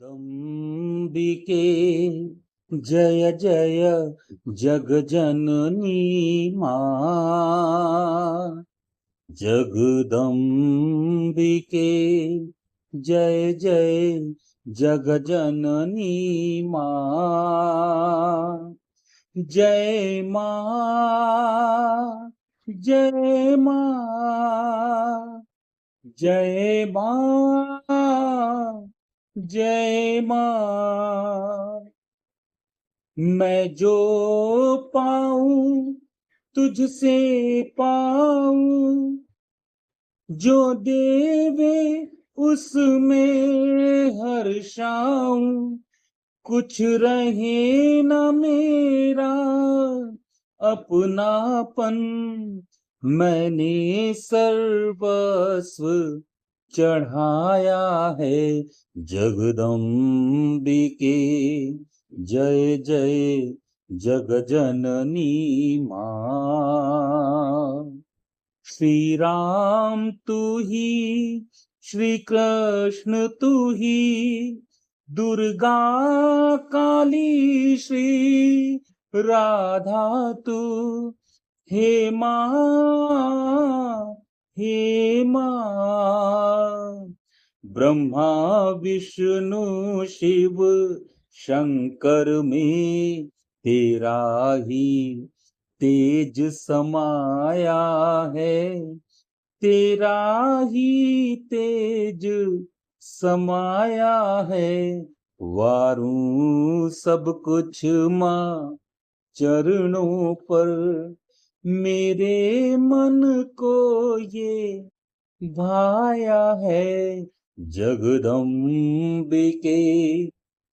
जगदम्बिके जय जय जगजननी मां। जगदम्बिके जय जय जगजननी मां। जय मां जय मां जय मां जय मां। मैं जो पाऊं तुझसे पाऊं, जो देवे उसमें हर्षाऊं। कुछ रहे न मेरा अपनापन, मैंने सर्वस्व चढ़ाया है। जगदम्बिके जय जय जगजननी मां। श्री राम तू ही, श्री कृष्ण तू ही, दुर्गा काली श्री राधा तू। हे मां हे मां। ब्रह्मा विष्णु शिव शंकर में तेरा ही तेज समाया है। तेरा ही तेज समाया है। वारूं सब कुछ मां चरणों पर, मेरे मन को ये भाया है। जगदम्बिके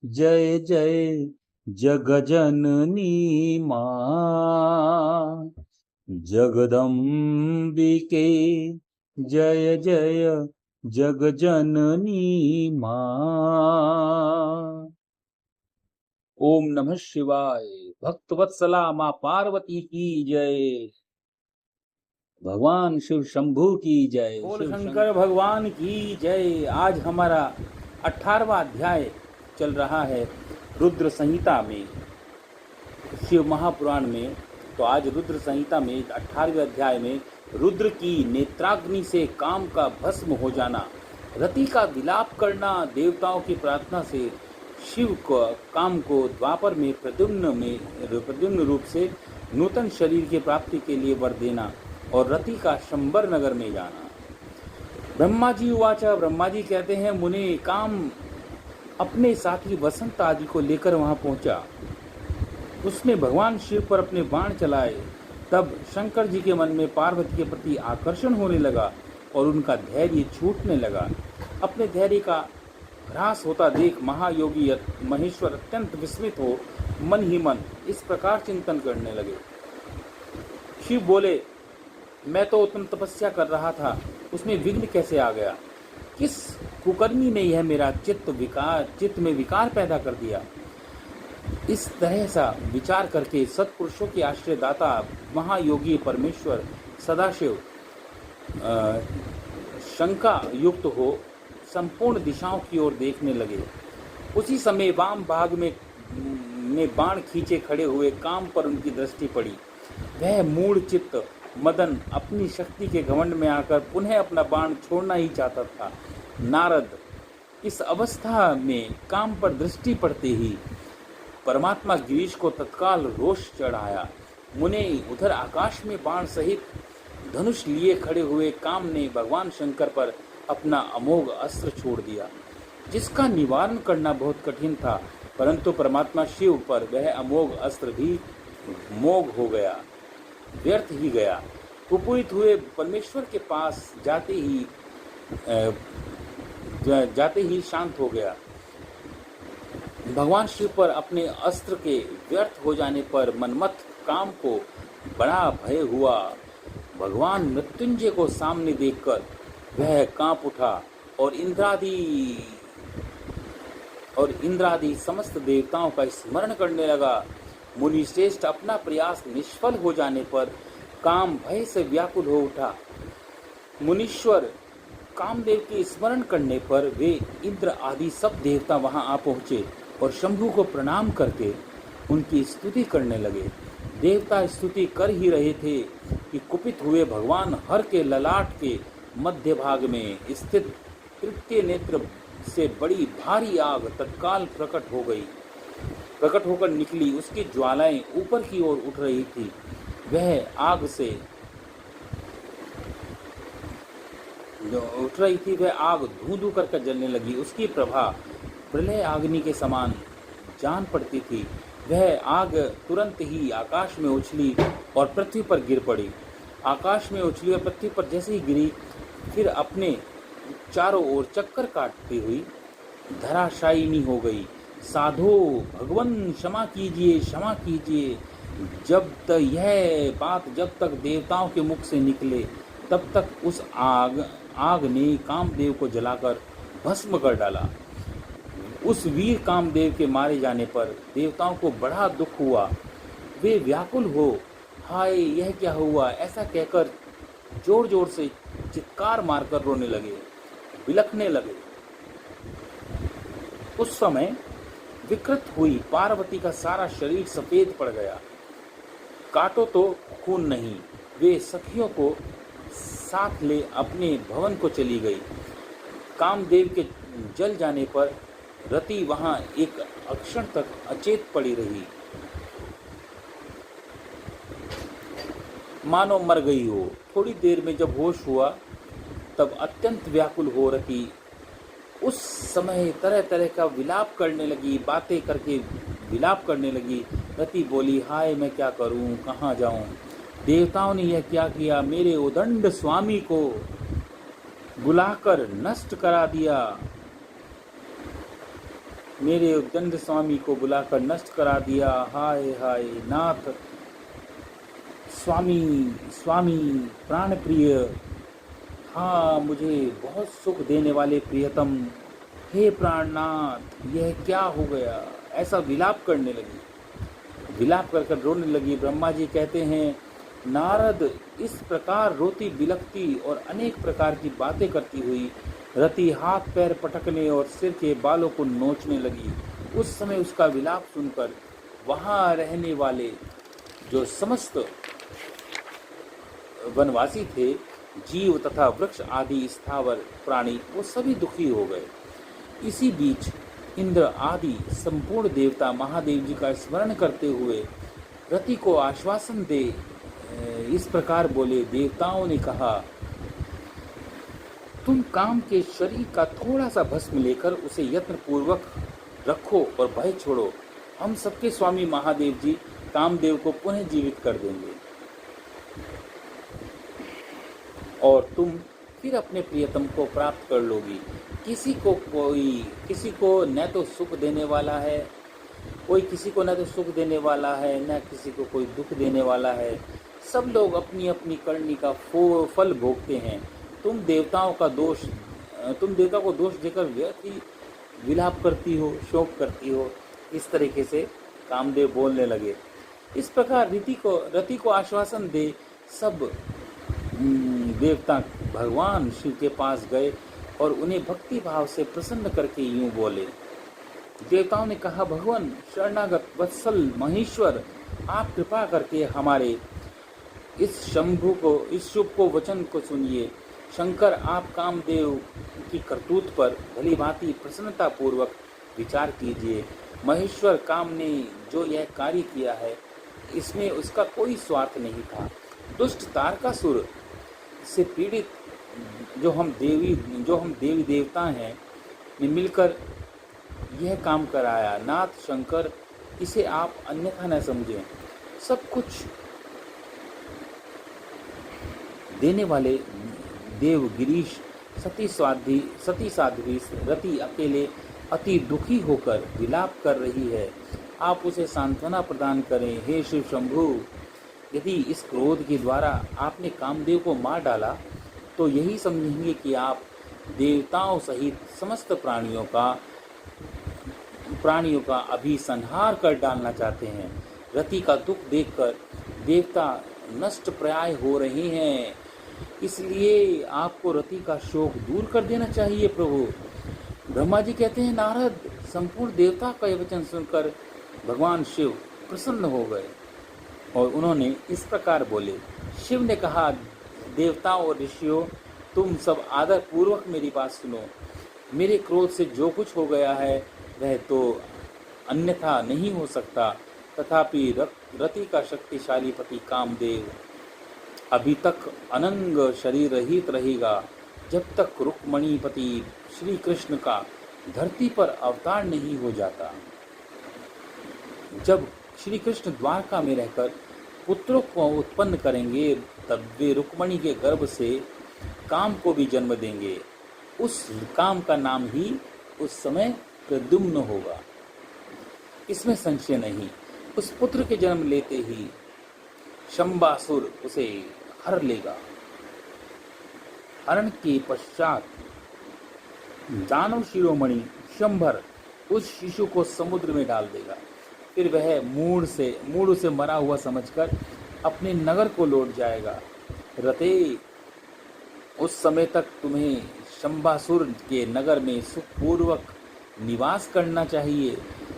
जय जय जगजननी मां। जगदम्बिके जय जय जगजननी मां। ओम नमः शिवाय। भक्तवत्सला मां पार्वती की जय। भगवान शिव शंभू की जय। बोल शंकर भगवान की जय। आज हमारा 18वां अध्याय चल रहा है रुद्र संहिता में, शिव महापुराण में। तो आज रुद्र संहिता में 18वें अध्याय में रुद्र की नेत्राग्नि से काम का भस्म हो जाना, रति का विलाप करना, देवताओं की प्रार्थना से शिव को काम को द्वापर में प्रद्युम्न रूप से नूतन शरीर की प्राप्ति के लिए वर देना और रति का शंबर नगर में जाना। ब्रह्मा जी उवाच, ब्रह्मा जी कहते हैं, मुने काम अपने साथी वसंत आदि को लेकर वहां पहुंचा। उसने भगवान शिव पर अपने बाण चलाए। तब शंकर जी के मन में पार्वती के प्रति आकर्षण होने लगा और उनका धैर्य छूटने लगा। अपने धैर्य का ह्रास होता देख महायोगी महेश्वर अत्यंत विस्मित हो मन ही मन इस प्रकार चिंतन करने लगे। शिव बोले, मैं तो उत्तम तपस्या कर रहा था, उसमें विघ्न कैसे आ गया? किस कुकर्मी ने यह मेरा चित्त में विकार पैदा कर दिया? इस तरह सा विचार करके सत्पुरुषों के आश्रयदाता महायोगी परमेश्वर सदाशिव शंका युक्त हो संपूर्ण दिशाओं की ओर देखने लगे। उसी समय वाम भाग में बाण खींचे खड़े हुए काम पर उनकी दृष्टि पड़ी। वह मूढ़ चित्त मदन अपनी शक्ति के घमंड में आकर पुनः अपना बाण छोड़ना ही चाहता था। नारद, इस अवस्था में काम पर दृष्टि पड़ते ही परमात्मा गिरीश को तत्काल रोष चढ़ाया। मुने उधर आकाश में बाण सहित धनुष लिए खड़े हुए काम ने भगवान शंकर पर अपना अमोघ अस्त्र छोड़ दिया, जिसका निवारण करना बहुत कठिन था, परंतु परमात्मा शिव पर वह अमोघ अस्त्र भी मोघ हो गया, व्यर्थ ही गया। कुपित हुए परमेश्वर के पास जाते ही शांत हो गया। भगवान शिव पर अपने अस्त्र के व्यर्थ हो जाने पर मनमथ काम को बड़ा भय हुआ। भगवान मृत्युंजय को सामने देखकर वह कांप उठा और इंद्रादि समस्त देवताओं का स्मरण करने लगा। मुनि श्रेष्ठ अपना प्रयास निष्फल हो जाने पर काम भय से व्याकुल हो उठा। मुनीश्वर कामदेव के स्मरण करने पर वे इंद्र आदि सब देवता वहां आ पहुंचे और शंभु को प्रणाम करके उनकी स्तुति करने लगे। देवता स्तुति कर ही रहे थे कि कुपित हुए भगवान हर के ललाट के मध्य भाग में स्थित तृतीय नेत्र से बड़ी भारी आग तत्काल प्रकट होकर निकली। उसकी ज्वालाएं ऊपर की ओर उठ रही थी। वह आग से जो उठ रही थी वह आग धू कर जलने लगी। उसकी प्रभा प्रलय अग्नि के समान जान पड़ती थी। वह आग तुरंत ही आकाश में उछली और पृथ्वी पर गिर पड़ी। आकाश में उछली और पृथ्वी पर जैसे ही गिरी, फिर अपने चारों ओर चक्कर काटती हुई धराशायिनी हो गई। साधो भगवन क्षमा कीजिए, क्षमा कीजिए। यह बात जब तक देवताओं के मुख से निकले तब तक उस आग ने कामदेव को जलाकर भस्म कर डाला। उस वीर कामदेव के मारे जाने पर देवताओं को बड़ा दुख हुआ। वे व्याकुल हो, हाय यह क्या हुआ, ऐसा कहकर जोर जोर से चित्कार मारकर रोने लगे, बिलखने लगे। उस समय विकृत हुई पार्वती का सारा शरीर सफेद पड़ गया। काटो तो खून नहीं। वे सखियों को साथ ले अपने भवन को चली गई। कामदेव के जल जाने पर रति वहां एक अक्षण तक अचेत पड़ी रही, मानो मर गई हो। थोड़ी देर में जब होश हुआ तब अत्यंत व्याकुल हो रति उस समय तरह तरह का विलाप करने लगी, बातें करके विलाप करने लगी। रति बोली, हाय मैं क्या करूं, कहाँ जाऊं। देवताओं ने यह क्या किया, मेरे उदंड स्वामी को बुलाकर नष्ट करा दिया। मेरे उदंड स्वामी को बुलाकर नष्ट करा दिया। हाय हाय नाथ, स्वामी स्वामी प्राण प्रिय, हाँ मुझे बहुत सुख देने वाले प्रियतम, हे प्राणनाथ यह क्या हो गया। ऐसा विलाप करने लगी, विलाप कर रोने लगी। ब्रह्मा जी कहते हैं, नारद इस प्रकार रोती बिलखती और अनेक प्रकार की बातें करती हुई रति हाथ पैर पटकने और सिर के बालों को नोचने लगी। उस समय उसका विलाप सुनकर वहां रहने वाले जो समस्त वनवासी थे, जीव तथा वृक्ष आदि स्थावर प्राणी, वो सभी दुखी हो गए। इसी बीच इंद्र आदि संपूर्ण देवता महादेव जी का स्मरण करते हुए रति को आश्वासन दे इस प्रकार बोले। देवताओं ने कहा, तुम काम के शरीर का थोड़ा सा भस्म लेकर उसे यत्न पूर्वक रखो और भय छोड़ो। हम सबके स्वामी महादेव जी कामदेव को पुनः जीवित कर देंगे और तुम फिर अपने प्रियतम को प्राप्त कर लोगी। किसी को न तो सुख देने वाला है, कोई किसी को न तो सुख देने वाला है, न किसी को कोई दुख देने वाला है। सब लोग अपनी अपनी करनी का फल भोगते हैं। तुम देवता को दोष देकर व्यर्थ ही विलाप करती हो, शोक करती हो। इस तरीके से कामदेव बोलने लगे। इस प्रकार रति को आश्वासन दे सब देवता भगवान शिव के पास गए और उन्हें भक्ति भाव से प्रसन्न करके यूं बोले। देवताओं ने कहा, भगवान शरणागत वत्सल महेश्वर, आप कृपा करके हमारे इस शुभ को वचन को सुनिए। शंकर, आप कामदेव की करतूत पर भली भांति प्रसन्नता पूर्वक विचार कीजिए। महेश्वर, काम ने जो यह कार्य किया है इसमें उसका कोई स्वार्थ नहीं था। दुष्ट तारकासुर से पीड़ित जो हम देवी देवता हैं ने मिलकर यह काम कराया। नाथ शंकर, इसे आप अन्यथा न समझें। सब कुछ देने वाले देव गिरीश, सती साध्वी रति अकेले अति दुखी होकर विलाप कर रही है। आप उसे सांत्वना प्रदान करें। हे शिव शंभु, यदि इस क्रोध के द्वारा आपने कामदेव को मार डाला तो यही समझेंगे कि आप देवताओं सहित समस्त प्राणियों का अभी संहार कर डालना चाहते हैं। रति का दुख देखकर देवता नष्ट प्राय हो रहे हैं। इसलिए आपको रति का शोक दूर कर देना चाहिए प्रभु। ब्रह्मा जी कहते हैं, नारद, संपूर्ण देवता का यह वचन सुनकर भगवान शिव प्रसन्न हो गए और उन्होंने इस प्रकार बोले। शिव ने कहा, देवताओं और ऋषियों, तुम सब आदर पूर्वक मेरी बात सुनो। मेरे क्रोध से जो कुछ हो गया है वह तो अन्यथा नहीं हो सकता, तथापि रति का शक्तिशाली पति कामदेव अभी तक अनंग शरीर रहित रहेगा, जब तक रुक्मणीपति श्री कृष्ण का धरती पर अवतार नहीं हो जाता। जब श्री कृष्ण द्वारका में रहकर पुत्रों को उत्पन्न करेंगे, तब वे रुक्मणी के गर्भ से काम को भी जन्म देंगे। उस काम का नाम ही उस समय प्रद्युम्न होगा, इसमें संशय नहीं। उस पुत्र के जन्म लेते ही शंबासुर उसे हर लेगा। हरण के पश्चात दानव शिरोमणि शंभर उस शिशु को समुद्र में डाल देगा। फिर वह मूढ़ उसे मरा हुआ समझकर अपने नगर को लौट जाएगा। रते, उस समय तक तुम्हें शंबासुर के नगर में सुखपूर्वक निवास करना चाहिए।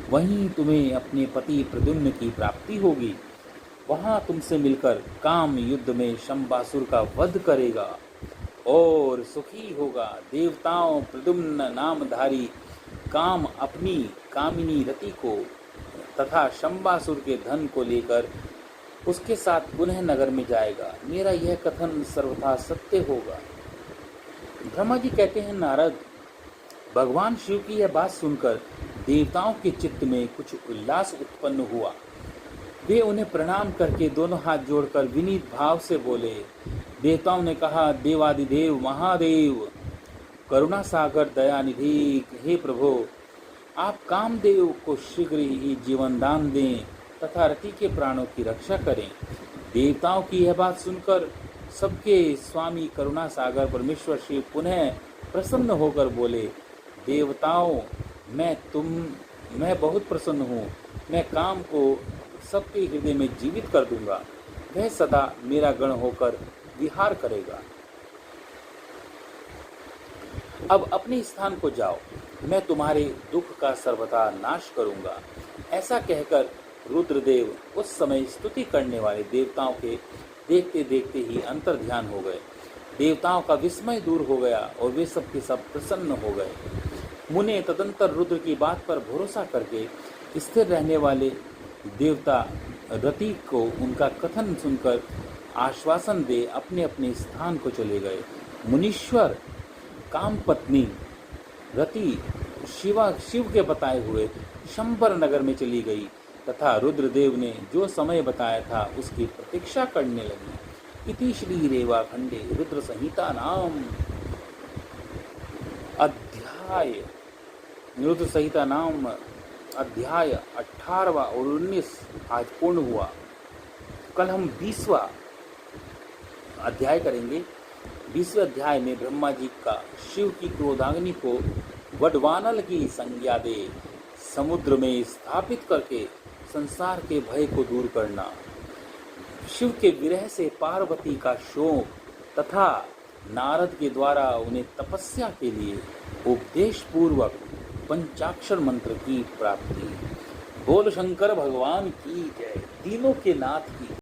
वहीं तुम्हें अपने पति प्रद्युम्न की प्राप्ति होगी। वहां तुमसे मिलकर काम युद्ध में शंबासुर का वध करेगा और सुखी होगा। देवताओं प्रद्युम्न नामधारी काम अपनी कामिनी रति को तथा शंबासुर के धन को लेकर उसके साथ पुनः नगर में जाएगा। मेरा यह कथन सर्वथा सत्य होगा। ब्रह्मा जी कहते हैं, नारद, भगवान शिव की यह बात सुनकर देवताओं के चित्त में कुछ उल्लास उत्पन्न हुआ। वे उन्हें प्रणाम करके दोनों हाथ जोड़कर विनीत भाव से बोले। देवताओं ने कहा, देवादिदेव महादेव, करुणा सागर दयानिधि, हे प्रभु, आप कामदेव को शीघ्र ही जीवन दान दें तथा रति के प्राणों की रक्षा करें। देवताओं की यह बात सुनकर सबके स्वामी करुणा सागर परमेश्वर शिव पुनः प्रसन्न होकर बोले, देवताओं, मैं बहुत प्रसन्न हूँ। मैं काम को सबके हृदय में जीवित कर दूंगा। वह सदा मेरा गण होकर विहार करेगा। अब अपने स्थान को जाओ, मैं तुम्हारे दुख का सर्वथा नाश करूंगा। ऐसा कहकर रुद्रदेव उस समय स्तुति करने वाले देवताओं के देखते देखते ही अंतर ध्यान हो गए। देवताओं का विस्मय दूर हो गया और वे सब के सब प्रसन्न हो गए। मुने तदंतर रुद्र की बात पर भरोसा करके स्थिर रहने वाले देवता रति को उनका कथन सुनकर आश्वासन दे अपने अपने स्थान को चले गए। मुनीश्वर काम पत्नी रति शिव के बताए हुए शंबर नगर में चली गई तथा रुद्रदेव ने जो समय बताया था उसकी प्रतीक्षा करने लगी। इति श्री रेवा खंडे रुद्र संहिता नाम अध्याय रुद्र संहिता नाम अध्याय 18वां और 19 आज पूर्ण हुआ। कल हम 20वां अध्याय करेंगे। 20वें अध्याय में ब्रह्मा जी का शिव की क्रोधाग्नि को वडवानल की संज्ञा दे समुद्र में स्थापित करके संसार के भय को दूर करना, शिव के विरह से पार्वती का शोक तथा नारद के द्वारा उन्हें तपस्या के लिए उपदेश पूर्वक पंचाक्षर मंत्र की प्राप्ति। बोल शंकर भगवान की जय, तीनों के नाथ की